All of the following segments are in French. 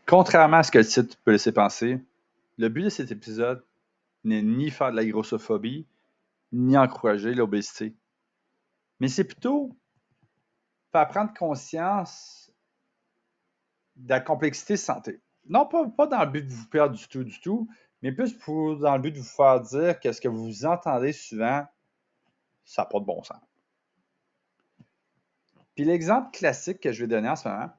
Contrairement à ce que le titre peut laisser penser, le but de cet épisode n'est ni faire de la grossophobie, ni encourager l'obésité. Mais c'est plutôt faire prendre conscience de la complexité santé. Non, pas dans le but de vous perdre du tout, mais plus dans le but de vous faire dire que ce que vous entendez souvent, ça n'a pas de bon sens. Puis l'exemple classique que je vais donner en ce moment,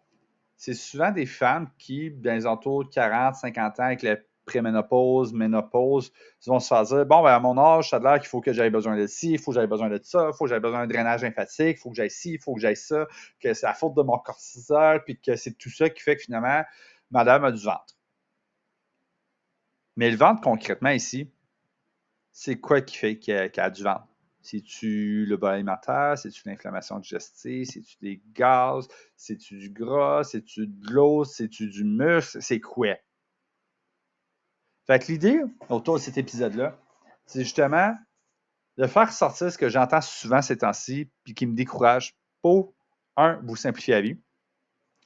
c'est souvent des femmes qui, dans les entours de 40, 50 ans, avec la préménopause, ménopause, ils vont se faire dire, bon, ben, à mon âge, ça a l'air qu'il faut que j'aie besoin de ci, il faut que j'aie besoin de ça, il faut que j'aie besoin d'un drainage lymphatique, il faut que j'aille ci, il faut que j'aille ça, que c'est la faute de mon cortisol, puis que c'est tout ça qui fait que finalement, madame a du ventre. Mais le ventre, concrètement, ici, c'est quoi qui fait qu'elle a du ventre? C'est-tu le bol alimentaire? C'est-tu l'inflammation digestive? C'est-tu des gaz? C'est-tu du gras? C'est-tu de l'eau? C'est-tu du muscle? C'est quoi? Fait que l'idée autour de cet épisode-là, c'est justement de faire sortir ce que j'entends souvent ces temps-ci puis qui me décourage pour, un, vous simplifier la vie,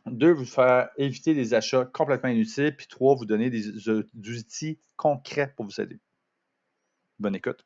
deux, vous faire éviter des achats complètement inutiles, puis trois, vous donner des outils concrets pour vous aider. Bonne écoute.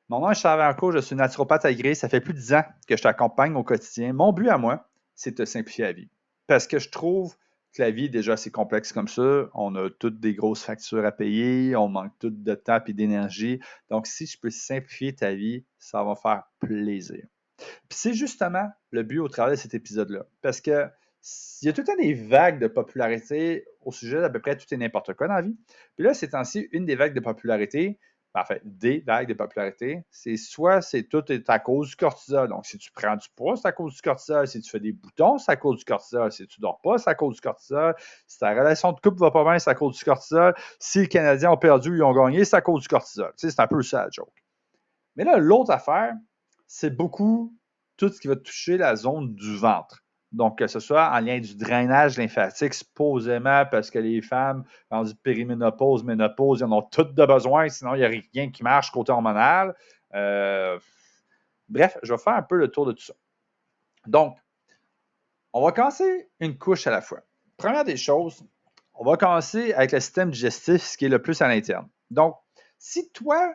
Mon nom est Charles Vaillancourt, je suis naturopathe agréé. Ça fait plus de 10 ans que je t'accompagne au quotidien. Mon but à moi, c'est de te simplifier la vie. Parce que je trouve que la vie est déjà assez complexe comme ça. On a toutes des grosses factures à payer, on manque tout de temps et d'énergie. Donc, si je peux simplifier ta vie, ça va faire plaisir. Puis c'est justement le but au travers de cet épisode-là. Parce que il y a tout le temps des vagues de popularité au sujet d'à peu près tout et n'importe quoi dans la vie. Puis là, ces temps-ci, une des vagues de popularité, en fait, des vagues de popularité, c'est soit c'est tout est à cause du cortisol. Donc, si tu prends du poids, c'est à cause du cortisol. Si tu fais des boutons, c'est à cause du cortisol. Si tu dors pas, c'est à cause du cortisol. Si ta relation de couple va pas bien, c'est à cause du cortisol. Si les Canadiens ont perdu, ils ont gagné, c'est à cause du cortisol. Tu sais, c'est un peu ça la joke. Mais là, l'autre affaire, c'est beaucoup tout ce qui va toucher la zone du ventre. Donc, que ce soit en lien du drainage lymphatique, supposément parce que les femmes, dans du périménopause, ménopause, ils en ont toutes de besoin, sinon il n'y a rien qui marche côté hormonal. Bref, je vais faire un peu le tour de tout ça. Donc, on va commencer une couche à la fois. Première des choses, on va commencer avec le système digestif, ce qui est le plus à l'interne. Donc, si toi,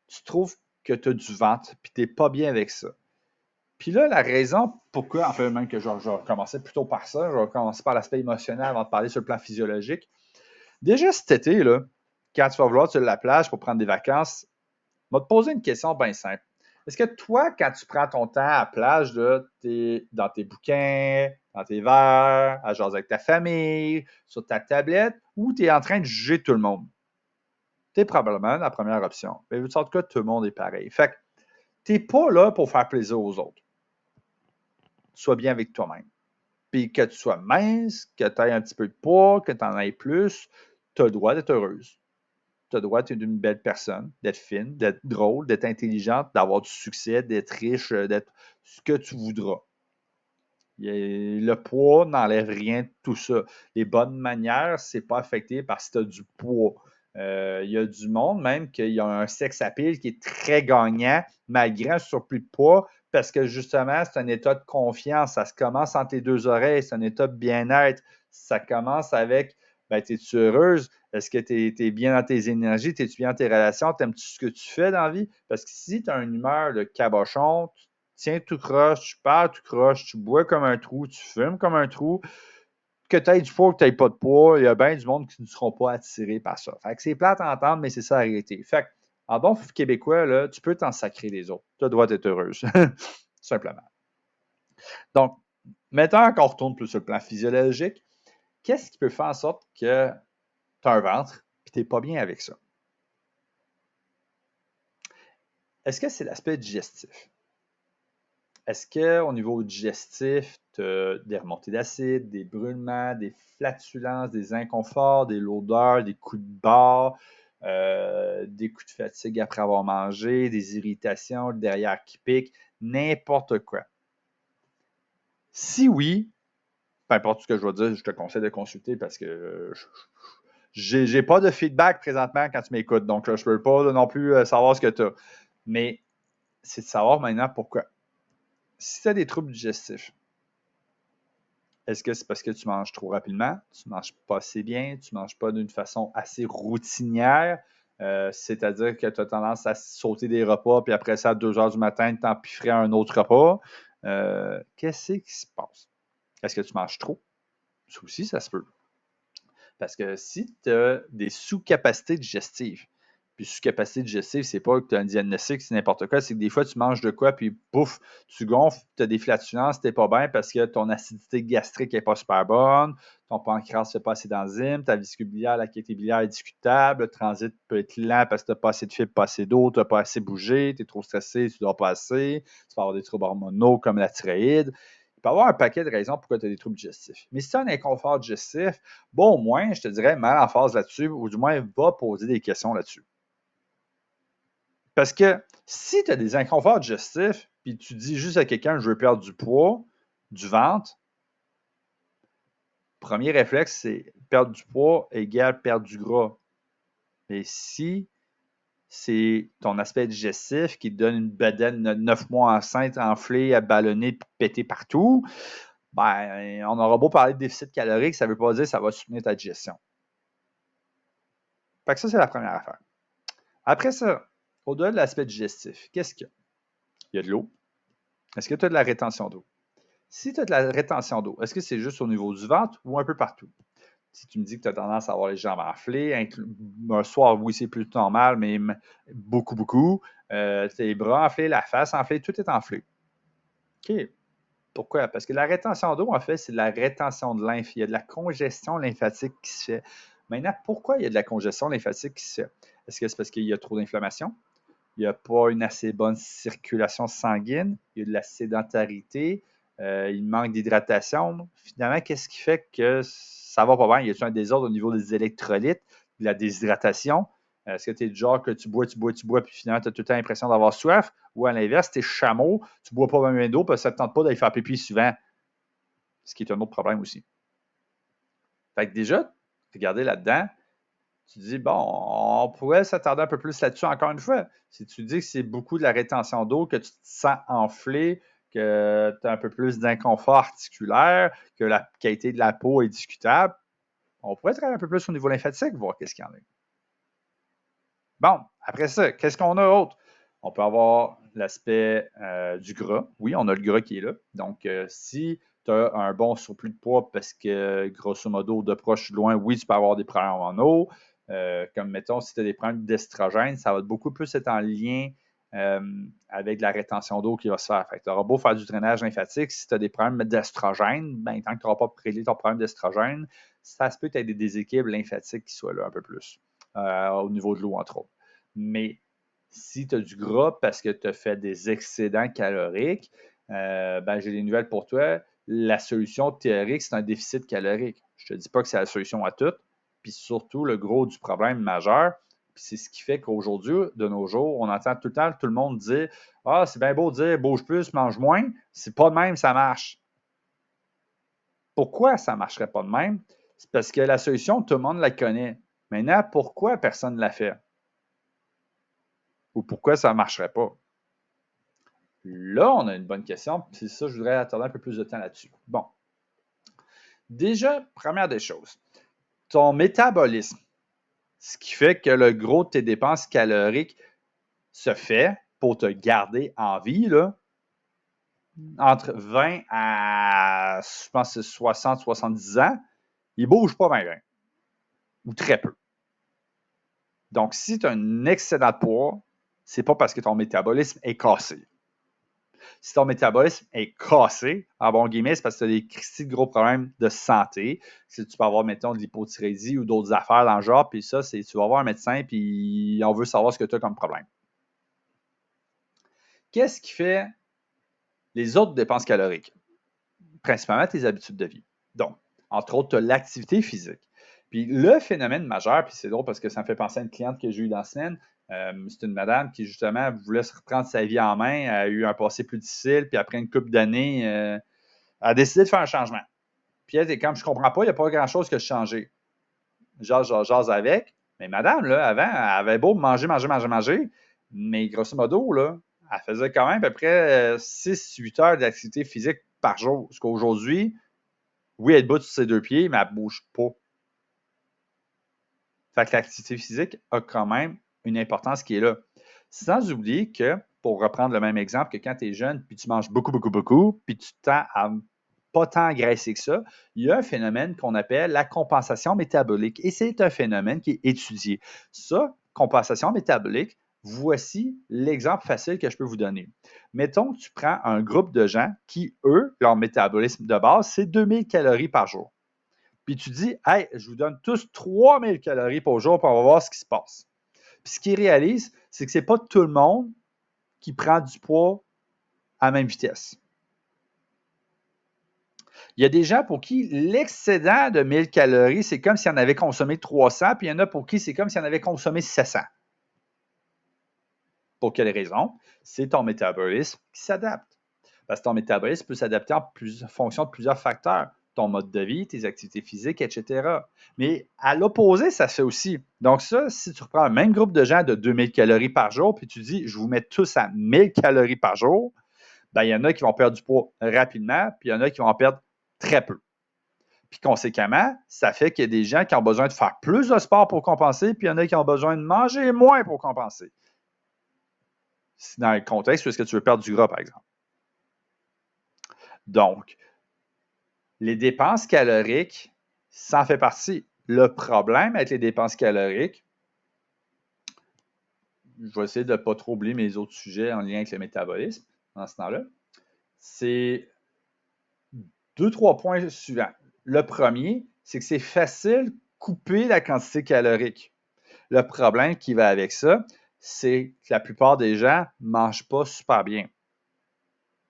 tu trouves que tu as du ventre et tu n'es pas bien avec ça, puis là, la raison pourquoi, en fait, même que je vais commencer plutôt par ça, je vais commencer par l'aspect émotionnel avant de parler sur le plan physiologique. Déjà cet été, là, quand tu vas vouloir sur la plage pour prendre des vacances, je vais te poser une question bien simple. Est-ce que toi, quand tu prends ton temps à la plage, tu es dans tes bouquins, dans tes verres, à jaser avec ta famille, sur ta tablette, ou tu es en train de juger tout le monde? Tu es probablement la première option. Mais en tout cas, tout le monde est pareil. Fait que tu n'es pas là pour faire plaisir aux autres. Sois bien avec toi-même. Puis que tu sois mince, que tu aies un petit peu de poids, que tu en aies plus, tu as le droit d'être heureuse. Tu as le droit d'être une belle personne, d'être fine, d'être drôle, d'être intelligente, d'avoir du succès, d'être riche, d'être ce que tu voudras. Le poids n'enlève rien de tout ça. Les bonnes manières, c'est pas affecté parce que tu as du poids. Il y a du monde même qui a un sex appeal qui est très gagnant malgré un surplus de poids parce que justement, c'est un état de confiance. Ça se commence entre les deux oreilles. C'est un état de bien-être. Ça commence avec ben, es-tu heureuse? Est-ce que tu es bien dans tes énergies? Es-tu bien dans tes relations? T'aimes-tu ce que tu fais dans la vie? Parce que si tu as une humeur de cabochon, tiens tout croche, tu parles tout croche, tu bois comme un trou, tu fumes comme un trou, que tu aies du poids ou que tu n'aies pas de poids, il y a bien du monde qui ne seront pas attirés par ça. Fait que c'est plate à entendre, mais c'est ça la réalité. Fait que, en bon québécois, là, tu peux t'en sacrer des autres. Tu as le droit d'être heureuse. Simplement. Donc, maintenant qu'on retourne plus sur le plan physiologique, qu'est-ce qui peut faire en sorte que tu as un ventre et tu n'es pas bien avec ça? Est-ce que c'est l'aspect digestif? Est-ce qu'au niveau digestif, tu as des remontées d'acide, des brûlements, des flatulences, des inconforts, des lourdeurs, des coups de barre, des coups de fatigue après avoir mangé, des irritations, le derrière qui pique, n'importe quoi? Si oui, peu importe ce que je vais dire, je te conseille de consulter parce que je n'ai pas de feedback présentement quand tu m'écoutes, donc je ne peux pas non plus savoir ce que tu as. Mais c'est de savoir maintenant pourquoi. Si tu as des troubles digestifs, Est-ce que c'est parce que tu manges trop rapidement, tu ne manges pas assez bien, tu ne manges pas d'une façon assez routinière, c'est-à-dire que tu as tendance à sauter des repas, puis après ça, à 2 heures du matin, tu t'empifferais un autre repas. Qu'est-ce qui se passe? Est-ce que tu manges trop? Ça aussi, ça se peut. Parce que si tu as des sous-capacités digestives, puis sous-capacité digestive, c'est pas que tu as un diagnostic, c'est n'importe quoi, c'est que des fois, tu manges de quoi, puis pouf, tu gonfles, tu as des flatulences, tu n'es pas bien parce que ton acidité gastrique n'est pas super bonne, ton pancréas ne fait pas assez d'enzymes, ta vésicule biliaire, la qualité biliaire est discutable, le transit peut être lent parce que tu n'as pas assez de fibres, pas assez d'eau, tu n'as pas assez bougé, tu es trop stressé, tu ne dors pas assez, tu peux avoir des troubles hormonaux comme la thyroïde. Il peut y avoir un paquet de raisons pourquoi tu as des troubles digestifs. Mais si tu as un inconfort digestif, bon, au moins, je te dirais, mets en phase là-dessus, ou du moins, va poser des questions là-dessus. Parce que si tu as des inconforts digestifs, puis tu dis juste à quelqu'un, je veux perdre du poids, du ventre, premier réflexe, c'est perdre du poids égale perdre du gras. Mais si c'est ton aspect digestif qui te donne une bedaine de 9 mois enceinte, enflée, ballonnée, pétée partout, ben, on aura beau parler de déficit calorique, ça ne veut pas dire que ça va soutenir ta digestion. Fait que ça, c'est la première affaire. Après ça, au-delà de l'aspect digestif, qu'est-ce qu'il y a? Il y a de l'eau. Est-ce que tu as de la rétention d'eau? Si tu as de la rétention d'eau, est-ce que c'est juste au niveau du ventre ou un peu partout? Si tu me dis que tu as tendance à avoir les jambes enflées, un soir, oui, c'est plus normal, mais beaucoup, beaucoup. Tes bras enflés, la face enflée, tout est enflé. OK. Pourquoi? Parce que la rétention d'eau, en fait, c'est de la rétention de lymphe. Il y a de la congestion lymphatique qui se fait. Maintenant, pourquoi il y a de la congestion lymphatique qui se fait? Est-ce que c'est parce qu'il y a trop d'inflammation? Il n'y a pas une assez bonne circulation sanguine? Il y a de la sédentarité? Il manque d'hydratation? Finalement, qu'est-ce qui fait que ça va pas bien? Y a-t-il un désordre au niveau des électrolytes, de la déshydratation? Est-ce que tu es du genre que tu bois, puis finalement, tu as tout le temps l'impression d'avoir soif? Ou à l'inverse, tu es chameau, tu ne bois pas même d'eau parce que ça ne te tente pas d'aller faire pipi souvent, ce qui est un autre problème aussi. Fait que déjà, regardez là-dedans, tu dis, bon, on pourrait s'attarder un peu plus là-dessus encore une fois. Si tu dis que c'est beaucoup de la rétention d'eau, que tu te sens enflé, que tu as un peu plus d'inconfort articulaire, que la qualité de la peau est discutable, on pourrait travailler un peu plus au niveau lymphatique, voir qu'est-ce qu'il y en a. Bon, après ça, qu'est-ce qu'on a autre? On peut avoir l'aspect du gras. Oui, on a le gras qui est là. Donc, si tu as un bon surplus de poids parce que, grosso modo, de proche ou de loin, oui, tu peux avoir des problèmes en eau. Comme, mettons, si tu as des problèmes d'estrogène, ça va beaucoup plus être en lien avec la rétention d'eau qui va se faire. Fait que tu auras beau faire du drainage lymphatique, si tu as des problèmes d'estrogène, ben, tant que tu n'auras pas prélevé ton problème d'estrogène, ça se peut être des déséquilibres lymphatiques qui soient là un peu plus. Au niveau de l'eau, entre autres. Mais si tu as du gras parce que tu as fait des excédents caloriques, ben, j'ai des nouvelles pour toi. La solution théorique, c'est un déficit calorique. Je ne te dis pas que c'est la solution à tout. Puis surtout, le gros du problème majeur, puis c'est ce qui fait qu'aujourd'hui, de nos jours, on entend tout le temps tout le monde dire Ah, c'est bien beau de dire bouge plus, mange moins. C'est pas de même, ça marche. Pourquoi ça ne marcherait pas de même? C'est parce que la solution, tout le monde la connaît. Maintenant, pourquoi personne ne la fait? Ou pourquoi ça ne marcherait pas? Là, on a une bonne question. C'est ça, je voudrais attendre un peu plus de temps là-dessus. Bon. Déjà, première des choses, ton métabolisme, ce qui fait que le gros de tes dépenses caloriques se fait pour te garder en vie, là, entre 20 à, je pense, 60-70 ans, il ne bouge pas bien, ou très peu. Donc, si tu as un excédent de poids, c'est pas parce que ton métabolisme est cassé. Si ton métabolisme est cassé, en bon guillemets, c'est parce que tu as des cristis de gros problèmes de santé. Si tu peux avoir, mettons, de l'hypothyrésie ou d'autres affaires dans le genre, puis ça, c'est tu vas voir un médecin, puis on veut savoir ce que tu as comme problème. Qu'est-ce qui fait les autres dépenses caloriques? Principalement tes habitudes de vie. Donc, entre autres, tu as l'activité physique. Puis le phénomène majeur, puis c'est drôle parce que ça me fait penser à une cliente que j'ai eue dans la semaine. C'est une madame qui, justement, voulait se reprendre sa vie en main, a eu un passé plus difficile, puis après une couple d'années, a décidé de faire un changement. Puis elle était comme, je comprends pas, il n'y a pas grand-chose que je changeais. Jase avec. Mais madame, là, avant, elle avait beau manger, mais grosso modo, là, elle faisait quand même à peu près 6-8 heures d'activité physique par jour. Parce qu'aujourd'hui, Oui, elle est debout sur ses deux pieds, mais elle ne bouge pas. Fait que l'activité physique a quand même une importance qui est là. Sans oublier que, pour reprendre le même exemple, que quand tu es jeune, puis tu manges beaucoup, beaucoup, beaucoup, puis tu tends à pas tant engraisser que ça, il y a un phénomène qu'on appelle la compensation métabolique. Et c'est un phénomène qui est étudié. Ça, compensation métabolique, voici l'exemple facile que je peux vous donner. Mettons que tu prends un groupe de gens qui, eux, leur métabolisme de base, c'est 2000 calories par jour. Puis tu dis, hey, je vous donne tous 3000 calories par jour, puis on va voir ce qui se passe. Puis ce qu'ils réalisent, c'est que ce n'est pas tout le monde qui prend du poids à la même vitesse. Il y a des gens pour qui l'excédent de 1000 calories, c'est comme s'ils en avaient consommé 300, puis il y en a pour qui c'est comme s'ils en avaient consommé 700. Pour quelle raison? C'est ton métabolisme qui s'adapte. Parce que ton métabolisme peut s'adapter en fonction de plusieurs facteurs. Ton mode de vie, tes activités physiques, etc. Mais à l'opposé, ça se fait aussi. Donc ça, si tu reprends un même groupe de gens de 2000 calories par jour, puis tu dis, je vous mets tous à 1000 calories par jour, ben, il y en a qui vont perdre du poids rapidement, puis il y en a qui vont en perdre très peu. Puis conséquemment, ça fait qu'il y a des gens qui ont besoin de faire plus de sport pour compenser, puis il y en a qui ont besoin de manger moins pour compenser. C'est dans le contexte où est-ce que tu veux perdre du gras, par exemple. Donc, les dépenses caloriques, ça en fait partie. Le problème avec les dépenses caloriques, je vais essayer de ne pas trop oublier mes autres sujets en lien avec le métabolisme dans ce temps-là, c'est 2-3 points suivants. Le premier, c'est que c'est facile de couper la quantité calorique. Le problème qui va avec ça, c'est que la plupart des gens ne mangent pas super bien.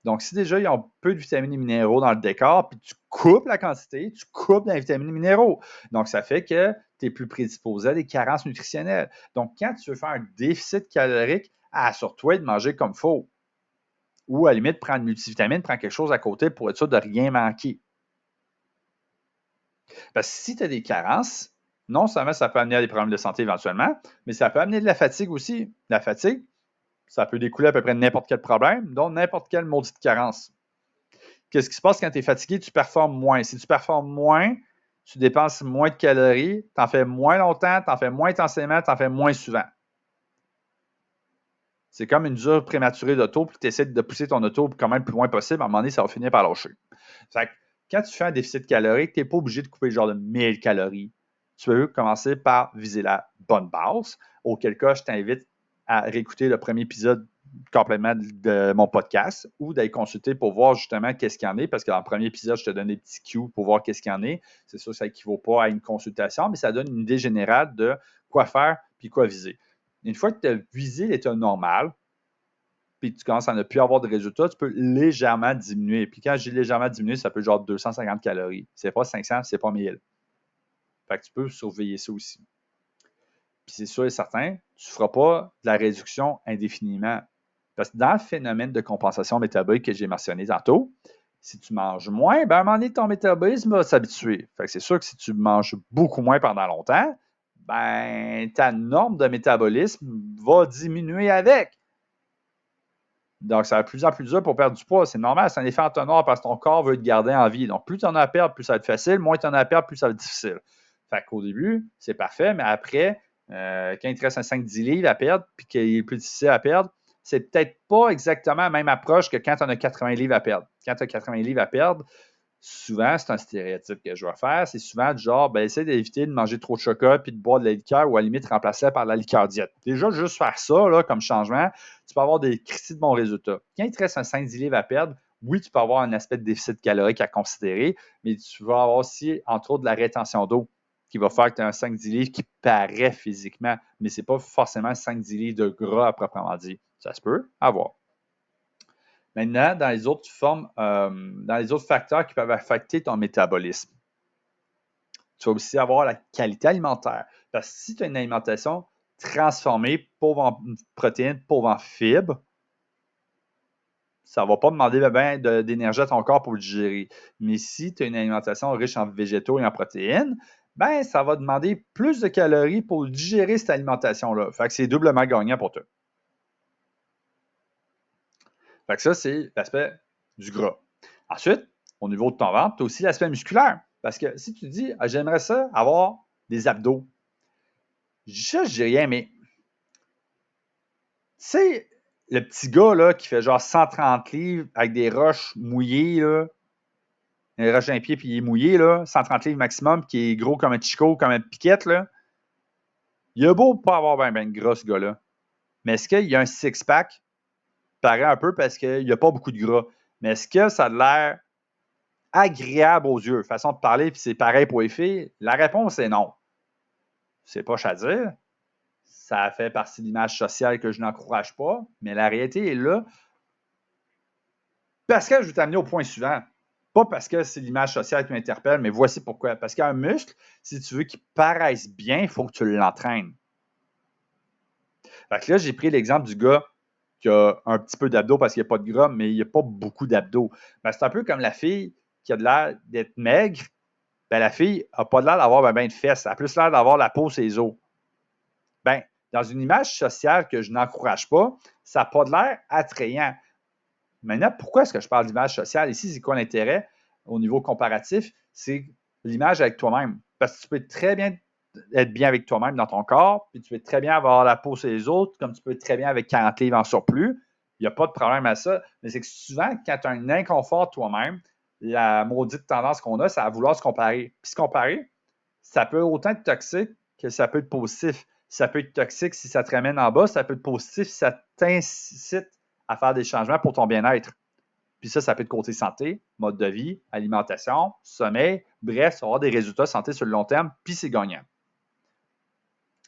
Donc, si déjà ils ont peu de vitamines et minéraux dans le décor, puis tu coupes la quantité, tu coupes dans les vitamines et minéraux. Donc, ça fait que tu es plus prédisposé à des carences nutritionnelles. Donc, quand tu veux faire un déficit calorique, assure-toi de manger comme il faut. Ou à la limite, prendre une multivitamine, prends quelque chose à côté pour être sûr de rien manquer. Parce que si tu as des carences, non seulement ça peut amener à des problèmes de santé éventuellement, mais ça peut amener de la fatigue aussi. La fatigue, ça peut découler à peu près de n'importe quel problème, dont n'importe quelle maudite carence. Qu'est-ce qui se passe quand tu es fatigué? Tu performes moins. Si tu performes moins, tu dépenses moins de calories, tu en fais moins longtemps, tu en fais moins intensément, tu en fais moins souvent. C'est comme une usure prématurée d'auto, puis tu essaies de pousser ton auto quand même le plus loin possible. À un moment donné, ça va finir par lâcher. Fait que quand tu fais un déficit calorique, tu n'es pas obligé de couper le genre de 1000 calories. Tu peux commencer par viser la bonne base, auquel cas, je t'invite à réécouter le premier épisode complètement de mon podcast ou d'aller consulter pour voir justement qu'est-ce qu'il y en est, parce que dans le premier épisode, je te donne des petits cues pour voir qu'est-ce qu'il y en est. C'est sûr que ça n'équivaut pas à une consultation, mais ça donne une idée générale de quoi faire puis quoi viser. Une fois que tu as visé l'état normal, puis tu commences à ne plus avoir de résultats, tu peux légèrement diminuer. Puis quand je dis légèrement diminuer, ça peut être genre 250 calories. C'est pas 500, c'est pas 1000. Fait que tu peux surveiller ça aussi. Puis c'est sûr et certain, tu ne feras pas de la réduction indéfiniment. Parce que dans le phénomène de compensation métabolique que j'ai mentionné tantôt, si tu manges moins, ben à un moment donné, ton métabolisme va s'habituer. Fait que c'est sûr que si tu manges beaucoup moins pendant longtemps, ben ta norme de métabolisme va diminuer avec. Donc, ça va être de plus en plus dur pour perdre du poids. C'est normal, c'est un effet entonnoir parce que ton corps veut te garder en vie. Donc, plus tu en as à perdre, plus ça va être facile. Moins tu en as à perdre, plus ça va être difficile. Fait qu'au début, c'est parfait, mais après, quand il te reste un 5-10 livres à perdre, puis qu'il est plus difficile à perdre, c'est peut-être pas exactement la même approche que quand tu en as 80 livres à perdre. Quand tu as 80 livres à perdre, souvent, c'est un stéréotype que je vais faire. C'est souvent du genre, ben, essaye d'éviter de manger trop de chocolat puis de boire de la liqueur ou à la limite remplacer par la liqueur diète. Déjà, juste faire ça là, comme changement, tu peux avoir des critiques de bons résultats. Quand il te reste un 5-10 livres à perdre, oui, tu peux avoir un aspect de déficit calorique à considérer, mais tu vas avoir aussi, entre autres, de la rétention d'eau qui va faire que tu as un 5-10 livres qui paraît physiquement, mais ce n'est pas forcément 5-10 livres de gras à proprement dit. Ça se peut avoir. Maintenant, dans les autres formes, dans les autres facteurs qui peuvent affecter ton métabolisme, tu vas aussi avoir la qualité alimentaire. Parce que si tu as une alimentation transformée, pauvre en protéines, pauvre en fibres, ça ne va pas demander d'énergie à ton corps pour le digérer. Mais si tu as une alimentation riche en végétaux et en protéines, ben, ça va demander plus de calories pour digérer cette alimentation-là. Fait que c'est doublement gagnant pour toi. Fait que ça, c'est l'aspect du gras. Ensuite, au niveau de ton ventre, tu as aussi l'aspect musculaire. Parce que si tu dis, ah, j'aimerais ça avoir des abdos, je dis rien, mais tu sais, le petit gars là, qui fait genre 130 livres avec des roches mouillées, là, un roche d'un pied puis il est mouillé, là, 130 livres maximum, qui est gros comme un chico, comme une piquette, là. Il a beau pas avoir ben gras, ce gars-là. Mais est-ce qu'il y a un six-pack? Paraît un peu parce qu'il n'y a pas beaucoup de gras. Mais est-ce que ça a l'air agréable aux yeux? Façon de parler, puis c'est pareil pour les filles? La réponse est non. C'est pas à dire. Ça fait partie de l'image sociale que je n'encourage pas, mais la réalité est là. Parce que je vais t'amener au point suivant. Pas parce que c'est l'image sociale qui m'interpelle, mais voici pourquoi. Parce qu'un muscle, si tu veux qu'il paraisse bien, il faut que tu l'entraînes. Fait que là, j'ai pris l'exemple du gars qui a un petit peu d'abdos parce qu'il n'y a pas de gras, mais il n'y a pas beaucoup d'abdos. Ben, c'est un peu comme la fille qui a de l'air d'être maigre. Ben, la fille n'a pas l'air d'avoir ben de fesses. Elle a plus l'air d'avoir la peau sur les os. Ben, dans une image sociale que je n'encourage pas, ça n'a pas de l'air attrayant. Maintenant, pourquoi est-ce que je parle d'image sociale? Ici, c'est quoi l'intérêt au niveau comparatif? C'est l'image avec toi-même. Parce que tu peux très bien être bien avec toi-même dans ton corps, puis tu peux très bien avoir la peau sur les autres, comme tu peux très bien avec 40 livres en surplus. Il n'y a pas de problème à ça. Mais c'est que souvent, quand tu as un inconfort toi-même, la maudite tendance qu'on a, c'est à vouloir se comparer. Puis se comparer, ça peut autant être toxique que ça peut être positif. Ça peut être toxique si ça te ramène en bas, ça peut être positif si ça t'incite à faire des changements pour ton bien-être. Puis ça peut être côté santé, mode de vie, alimentation, sommeil, bref, ça va avoir des résultats santé sur le long terme, puis c'est gagnant.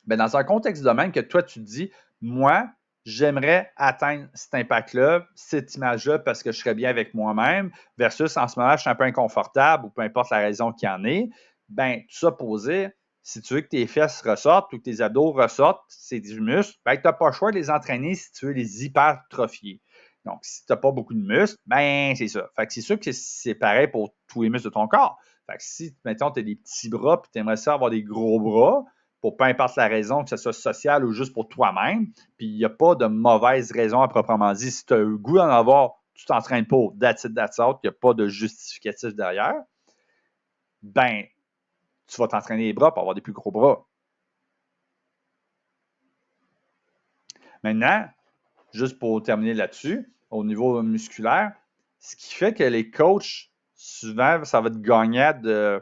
Bien, dans un contexte de même que toi, tu te dis, moi, j'aimerais atteindre cet impact-là, cette image-là, parce que je serais bien avec moi-même, versus en ce moment, je suis un peu inconfortable ou peu importe la raison qu'il y en ait, bien, tout ça posé, si tu veux que tes fesses ressortent ou que tes abdos ressortent, c'est du muscle, bien, tu n'as pas le choix de les entraîner si tu veux les hypertrophier. Donc, si tu n'as pas beaucoup de muscles, ben c'est ça. Fait que c'est sûr que c'est pareil pour tous les muscles de ton corps. Fait que si, mettons, tu as des petits bras et tu aimerais ça avoir des gros bras, pour peu importe la raison, que ce soit social ou juste pour toi-même, puis il n'y a pas de mauvaise raison à proprement dit. Si tu as le goût d'en avoir, tu t'entraînes pas, that's it, that's out, il n'y a pas de justificatif derrière, ben, tu vas t'entraîner les bras pour avoir des plus gros bras. Maintenant, juste pour terminer là-dessus, au niveau musculaire, ce qui fait que les coachs, souvent, ça va être gagnant de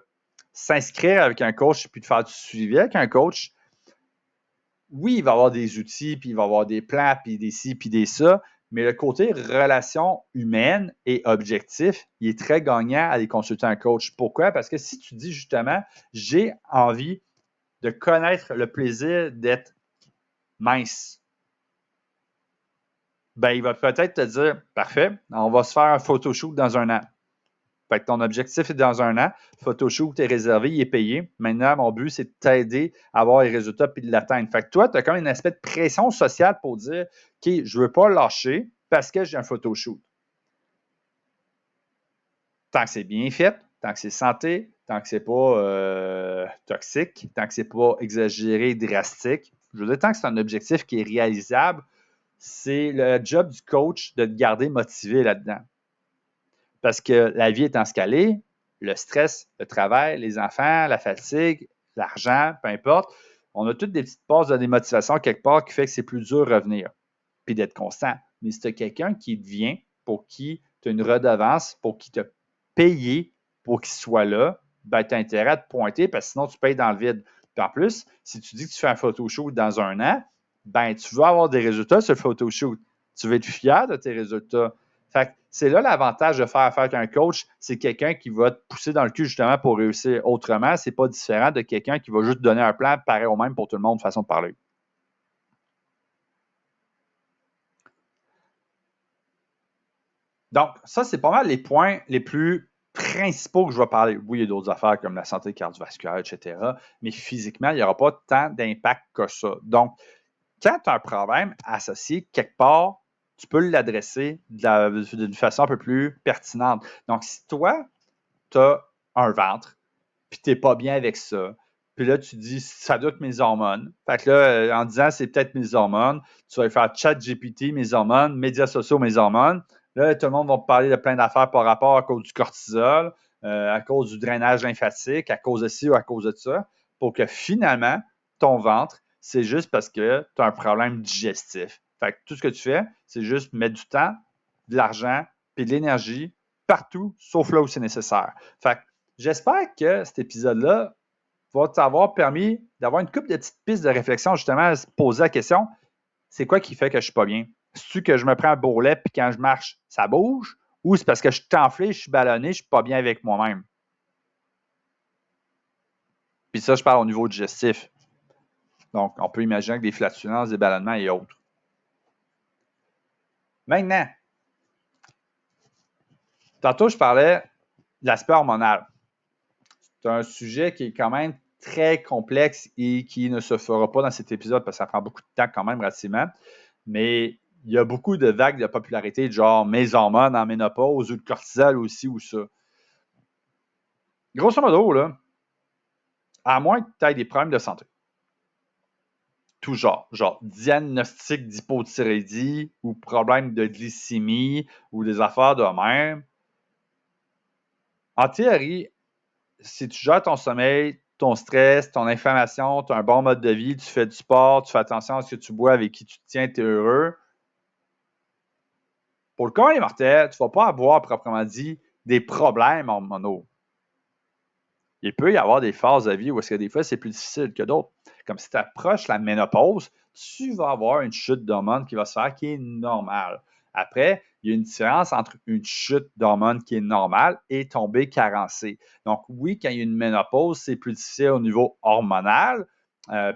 s'inscrire avec un coach puis de faire du suivi avec un coach. Oui, il va y avoir des outils, puis il va y avoir des plans, puis des ci, puis des ça, mais le côté relation humaine et objectif, il est très gagnant à aller consulter un coach. Pourquoi? Parce que si tu dis justement, j'ai envie de connaître le plaisir d'être mince, ben, il va peut-être te dire, parfait, on va se faire un photoshoot dans un an. Fait que ton objectif est dans un an. Photoshoot est réservé, il est payé. Maintenant, mon but, c'est de t'aider à avoir les résultats et de l'atteindre. Fait que toi, tu as comme un aspect de pression sociale pour dire, OK, je ne veux pas lâcher parce que j'ai un photoshoot. Tant que c'est bien fait, tant que c'est santé, tant que c'est pas toxique, tant que c'est pas exagéré, drastique. Je veux dire, tant que c'est un objectif qui est réalisable, c'est le job du coach de te garder motivé là-dedans. Parce que la vie étant scalée, le stress, le travail, les enfants, la fatigue, l'argent, peu importe, on a toutes des petites passes de démotivation quelque part qui fait que c'est plus dur de revenir puis d'être constant. Mais si tu as quelqu'un qui vient, pour qui tu as une redevance, pour qui tu as payé pour qu'il soit là, ben, tu as intérêt à te pointer parce que sinon tu payes dans le vide. Puis en plus, si tu dis que tu fais un photoshoot dans un an, ben, tu veux avoir des résultats sur le photoshoot. Tu veux être fier de tes résultats. Fait que c'est là l'avantage de faire affaire avec un coach, c'est quelqu'un qui va te pousser dans le cul justement pour réussir autrement. C'est pas différent de quelqu'un qui va juste donner un plan pareil au même pour tout le monde, façon de parler. Donc, ça, c'est pas mal les points les plus principaux que je vais parler. Oui, il y a d'autres affaires comme la santé cardiovasculaire, etc. Mais physiquement, il n'y aura pas tant d'impact que ça. Donc, quand tu as un problème associé quelque part, tu peux l'adresser d'une façon un peu plus pertinente. Donc, si toi, tu as un ventre, puis tu n'es pas bien avec ça, puis là, tu dis, ça doit être mes hormones. Fait que là, en disant, c'est peut-être mes hormones, tu vas faire chat GPT, mes hormones, médias sociaux, mes hormones. Là, tout le monde va te parler de plein d'affaires par rapport à cause du cortisol, à cause du drainage lymphatique, à cause de ci ou à cause de ça, pour que finalement, ton ventre, c'est juste parce que tu as un problème digestif. Fait que tout ce que tu fais, c'est juste mettre du temps, de l'argent, puis de l'énergie partout, sauf là où c'est nécessaire. Fait que j'espère que cet épisode-là va t'avoir permis d'avoir une couple de petites pistes de réflexion, justement, à se poser la question, c'est quoi qui fait que je suis pas bien? C'est-tu que je me prends un bourrelet puis quand je marche, ça bouge? Ou c'est parce que je suis enflé, je suis ballonné, je suis pas bien avec moi-même? Puis ça, je parle au niveau digestif. Donc, on peut imaginer que des flatulences, des ballonnements et autres. Maintenant, tantôt, je parlais de l'aspect hormonal. C'est un sujet qui est quand même très complexe et qui ne se fera pas dans cet épisode parce que ça prend beaucoup de temps quand même relativement. Mais il y a beaucoup de vagues de popularité, genre mes hormones en ménopause ou le cortisol aussi ou ça. Grosso modo, là, à moins que tu aies des problèmes de santé, tout genre diagnostic d'hypothyroïdie ou problème de glycémie ou des affaires de même, en théorie, si tu gères ton sommeil, ton stress, ton inflammation, tu as un bon mode de vie, tu fais du sport, tu fais attention à ce que tu bois, avec qui tu te tiens, tu es heureux, pour le corps immortel, tu ne vas pas avoir proprement dit des problèmes hormonaux. Il peut y avoir des phases de vie où est-ce que des fois c'est plus difficile que d'autres. Comme si tu approches la ménopause, tu vas avoir une chute d'hormones qui va se faire qui est normale. Après, il y a une différence entre une chute d'hormones qui est normale et tomber carencé. Donc, oui, quand il y a une ménopause, c'est plus difficile au niveau hormonal.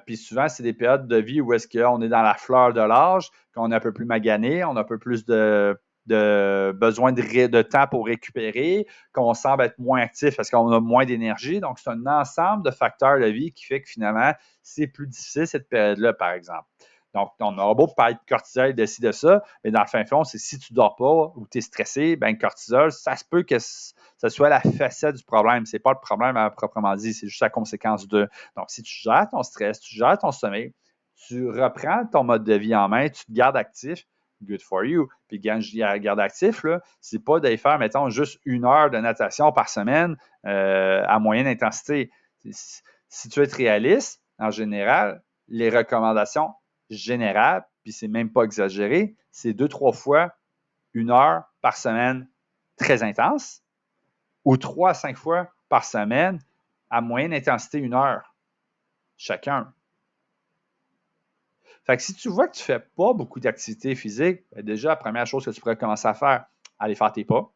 Puis souvent, c'est des périodes de vie où est-ce qu'on est dans la fleur de l'âge, qu'on est un peu plus magané, on a un peu plus de besoin de temps pour récupérer, qu'on semble être moins actif parce qu'on a moins d'énergie. Donc, c'est un ensemble de facteurs de vie qui fait que finalement, c'est plus difficile cette période-là, par exemple. Donc, on aura beau parler de cortisol, de ci, de ça, mais dans le fin fond, c'est si tu ne dors pas ou tu es stressé, ben le cortisol, ça se peut que ce soit la facette du problème. Ce n'est pas le problème à proprement dit, c'est juste la conséquence de. Donc, si tu gères ton stress, tu gères ton sommeil, tu reprends ton mode de vie en main, tu te gardes actif, good for you. Puis quand je dis à garde actif, là, c'est pas d'aller faire, mettons, juste 1 heure de natation par semaine à moyenne intensité. Si tu veux être réaliste, en général, les recommandations générales, puis c'est même pas exagéré, c'est 2-3 fois 1 heure par semaine très intense ou 3 à 5 fois par semaine à moyenne intensité 1 heure chacun. Fait que si tu vois que tu ne fais pas beaucoup d'activité physique, ben déjà, la première chose que tu pourrais commencer à faire, aller faire tes pas.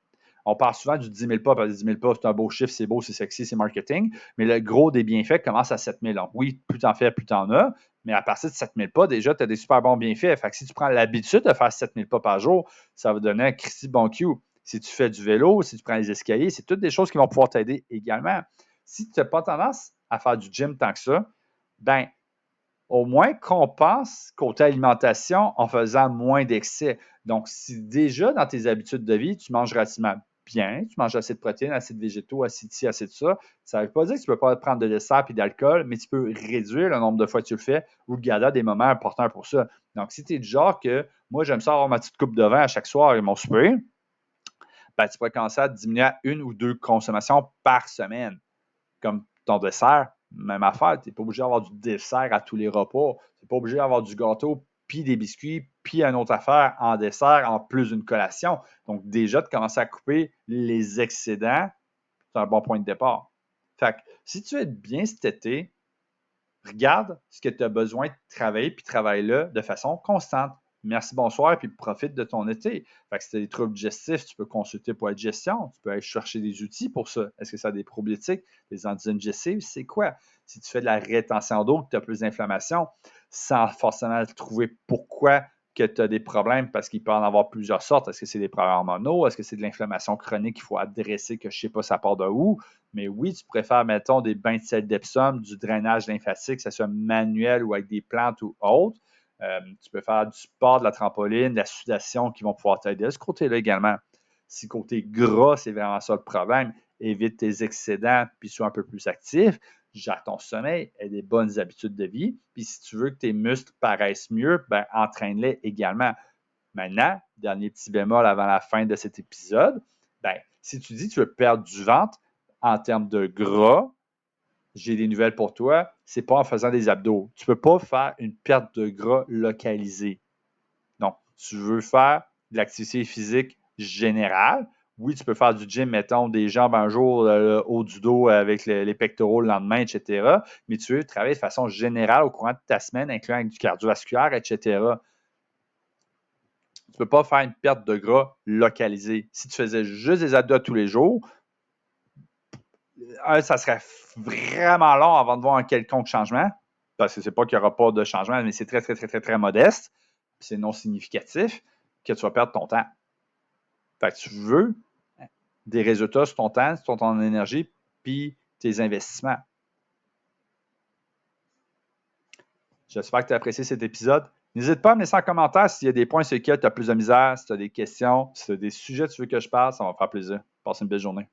On parle souvent du 10 000 pas, parce que 10 000 pas, c'est un beau chiffre, c'est beau, c'est sexy, c'est marketing, mais le gros des bienfaits commence à 7 000. Donc, oui, plus tu en fais, plus tu en as, mais à partir de 7 000 pas, déjà, tu as des super bons bienfaits. Fait que si tu prends l'habitude de faire 7 000 pas par jour, ça va donner un Christy bon cue. Si tu fais du vélo, si tu prends les escaliers, c'est toutes des choses qui vont pouvoir t'aider également. Si tu n'as pas tendance à faire du gym tant que ça, ben au moins compense côté alimentation en faisant moins d'excès. Donc, si déjà dans tes habitudes de vie, tu manges relativement bien, tu manges assez de protéines, assez de végétaux, assez de ci, assez de ça, ça ne veut pas dire que tu ne peux pas prendre de dessert et d'alcool, mais tu peux réduire le nombre de fois que tu le fais ou le garder à des moments importants pour ça. Donc, si tu es du genre que moi, j'aime ça avoir ma petite coupe de vin à chaque soir et mon souper, ben, tu pourrais commencer à diminuer à 1 ou 2 consommations par semaine. Comme ton dessert, même affaire, tu n'es pas obligé d'avoir du dessert à tous les repas. Tu n'es pas obligé d'avoir du gâteau, puis des biscuits, puis une autre affaire en dessert, en plus d'une collation. Donc, déjà, de commencer à couper les excédents, c'est un bon point de départ. Fait que, si tu veux être bien cet été, regarde ce que tu as besoin de travailler, puis travaille-le de façon constante. Merci, bonsoir, puis profite de ton été. Fait que si tu as des troubles digestifs, tu peux consulter pour la digestion. Tu peux aller chercher des outils pour ça. Est-ce que ça a des probiotiques, des enzymes digestives? C'est quoi? Si tu fais de la rétention d'eau, que tu as plus d'inflammation, sans forcément trouver pourquoi que tu as des problèmes, parce qu'il peut en avoir plusieurs sortes. Est-ce que c'est des problèmes hormonaux? Est-ce que c'est de l'inflammation chronique qu'il faut adresser, que je ne sais pas ça part de où? Mais oui, tu préfères, mettons, des bains de sel d'Epsom, du drainage lymphatique, que ce soit manuel ou avec des plantes ou autres. Tu peux faire du sport, de la trampoline, de la sudation qui vont pouvoir t'aider de ce côté-là également. Si côté gras, c'est vraiment ça le problème, évite tes excédents puis sois un peu plus actif. Gère ton sommeil, aie des bonnes habitudes de vie. Puis si tu veux que tes muscles paraissent mieux, ben, entraîne-les également. Maintenant, dernier petit bémol avant la fin de cet épisode, ben, si tu dis que tu veux perdre du ventre en termes de gras, j'ai des nouvelles pour toi, c'est pas en faisant des abdos. Tu ne peux pas faire une perte de gras localisée. Donc, tu veux faire de l'activité physique générale. Oui, tu peux faire du gym, mettons, des jambes un jour, le haut du dos avec les pectoraux le lendemain, etc. Mais tu veux travailler de façon générale au courant de ta semaine, incluant du cardiovasculaire, etc. Tu ne peux pas faire une perte de gras localisée. Si tu faisais juste des abdos tous les jours, ça serait vraiment long avant de voir un quelconque changement, parce que c'est pas qu'il n'y aura pas de changement, mais c'est très, très, très, très, très modeste, c'est non significatif, que tu vas perdre ton temps. Fait que tu veux des résultats sur ton temps, sur ton énergie, puis tes investissements. J'espère que tu as apprécié cet épisode. N'hésite pas à me laisser en commentaire s'il y a des points sur lesquels tu as plus de misère, si tu as des questions, si tu as des sujets que tu veux que je parle, ça va me faire plaisir. Passe une belle journée.